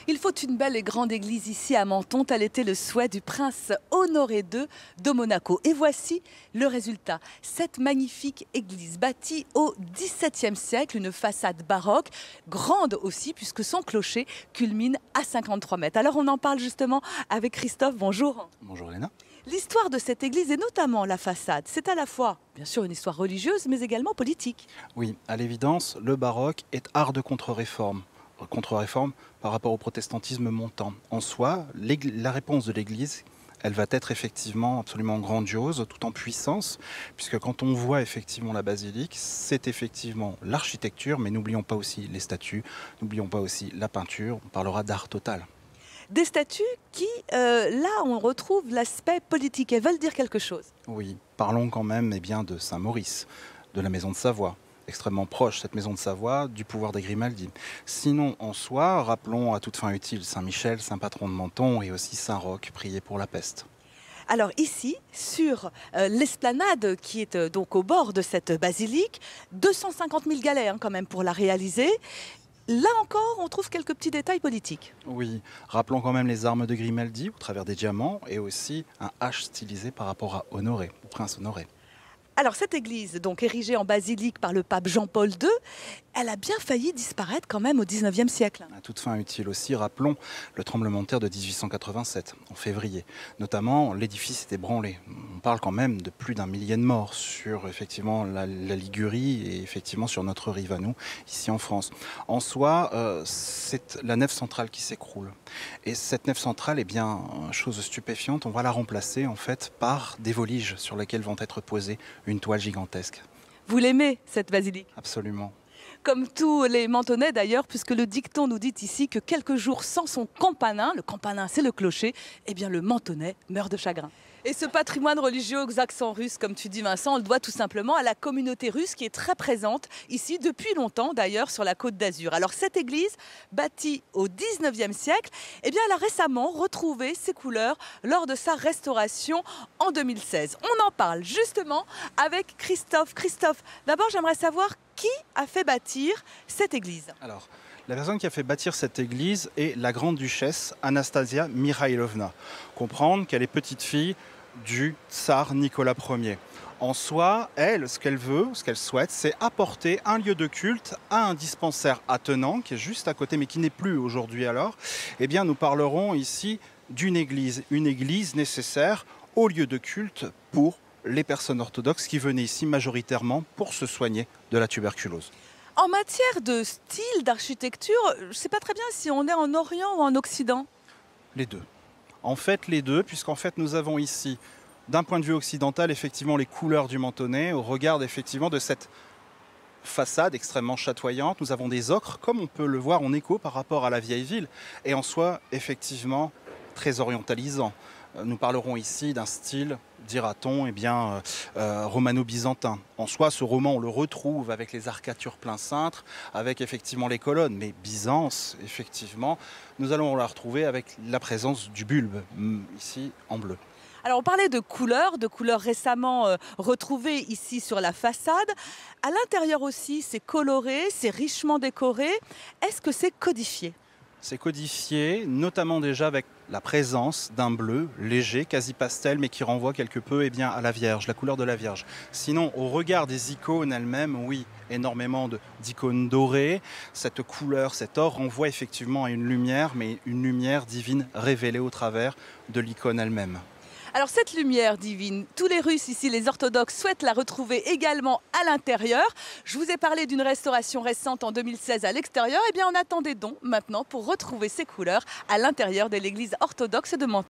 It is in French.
Il faut une belle et grande église ici à Menton, tel était le souhait du prince Honoré II de Monaco. Et voici le résultat. Cette magnifique église bâtie au XVIIe siècle, une façade baroque, grande aussi puisque son clocher culmine à 53 mètres. Alors on en parle justement avec Christophe, bonjour. Bonjour Léna. L'histoire de cette église et notamment la façade, c'est à la fois bien sûr une histoire religieuse mais également politique. Oui, à l'évidence, le baroque est art de contre-réforme. Contre-réforme par rapport au protestantisme montant. En soi, la réponse de l'Église, elle va être effectivement absolument grandiose, tout en puissance, puisque quand on voit effectivement la basilique, c'est effectivement l'architecture, mais n'oublions pas aussi les statues, n'oublions pas aussi la peinture, on parlera d'art total. Des statues qui, là, on retrouve l'aspect politique. Elles veulent dire quelque chose. Oui, parlons quand même bien de Saint-Maurice, de la maison de Savoie. Extrêmement proche, cette maison de Savoie, du pouvoir des Grimaldi. Sinon, en soi, rappelons à toute fin utile Saint-Michel, saint patron de Menton, et aussi Saint-Roch, prié pour la peste. Alors ici, sur l'esplanade qui est donc au bord de cette basilique, 250 000 galets quand même pour la réaliser. Là encore, on trouve quelques petits détails politiques. Oui, rappelons quand même les armes de Grimaldi au travers des diamants, et aussi un H stylisé par rapport à Honoré, au prince Honoré. Alors cette église, donc érigée en basilique par le pape Jean-Paul II, elle a bien failli disparaître quand même au XIXe siècle. À toute fin utile aussi, rappelons le tremblement de terre de 1887, en février. Notamment, l'édifice est ébranlé. On parle quand même de plus d'1 millier de morts sur effectivement la Ligurie et effectivement sur notre rive à nous, ici en France. En soi, c'est la nef centrale qui s'écroule. Et cette nef centrale, eh bien, chose stupéfiante, on va la remplacer en fait par des voliges sur lesquels vont être posées une toile gigantesque. Vous l'aimez, cette basilique? Absolument. Comme tous les Mentonnais d'ailleurs, puisque le dicton nous dit ici que quelques jours sans son campanin, le campanin c'est le clocher, eh bien le Mentonnais meurt de chagrin. Et ce patrimoine religieux aux accents russes, comme tu dis Vincent, on le doit tout simplement à la communauté russe qui est très présente ici depuis longtemps d'ailleurs sur la Côte d'Azur. Alors cette église, bâtie au XIXe siècle, eh bien elle a récemment retrouvé ses couleurs lors de sa restauration en 2016. On en parle justement avec Christophe. Christophe, d'abord j'aimerais savoir qui a fait bâtir cette église? Alors, la personne qui a fait bâtir cette église est la grande-duchesse Anastasia Mikhailovna. Comprendre qu'elle est petite-fille du tsar Nicolas Ier. En soi, elle, ce qu'elle veut, ce qu'elle souhaite, c'est apporter un lieu de culte à un dispensaire attenant, qui est juste à côté, mais qui n'est plus aujourd'hui alors. Eh bien, nous parlerons ici d'une église, une église nécessaire au lieu de culte pour les personnes orthodoxes qui venaient ici majoritairement pour se soigner de la tuberculose. En matière de style, d'architecture, je ne sais pas très bien si on est en Orient ou en Occident. Les deux. En fait, les deux, puisqu'en fait, nous avons ici, d'un point de vue occidental, effectivement, les couleurs du Mentonnais, au regard effectivement de cette façade extrêmement chatoyante. Nous avons des ocres, comme on peut le voir en écho par rapport à la vieille ville, et en soi, effectivement, très orientalisant. Nous parlerons ici d'un style, dira-t-on, romano-byzantin. En soi, ce roman, on le retrouve avec les arcatures plein cintre, avec effectivement les colonnes. Mais Byzance, effectivement, nous allons la retrouver avec la présence du bulbe, ici en bleu. Alors on parlait de couleurs récemment retrouvées ici sur la façade. À l'intérieur aussi, c'est coloré, c'est richement décoré. Est-ce que c'est codifié? C'est codifié, notamment déjà avec la présence d'un bleu léger, quasi pastel, mais qui renvoie quelque peu à la Vierge, la couleur de la Vierge. Sinon, au regard des icônes elles-mêmes, oui, énormément d'icônes dorées. Cette couleur, cet or renvoie effectivement à une lumière, mais une lumière divine révélée au travers de l'icône elle-même. Alors cette lumière divine, tous les Russes ici, les orthodoxes, souhaitent la retrouver également à l'intérieur. Je vous ai parlé d'une restauration récente en 2016 à l'extérieur. Eh bien, on attend des dons maintenant pour retrouver ces couleurs à l'intérieur de l'église orthodoxe de Menton.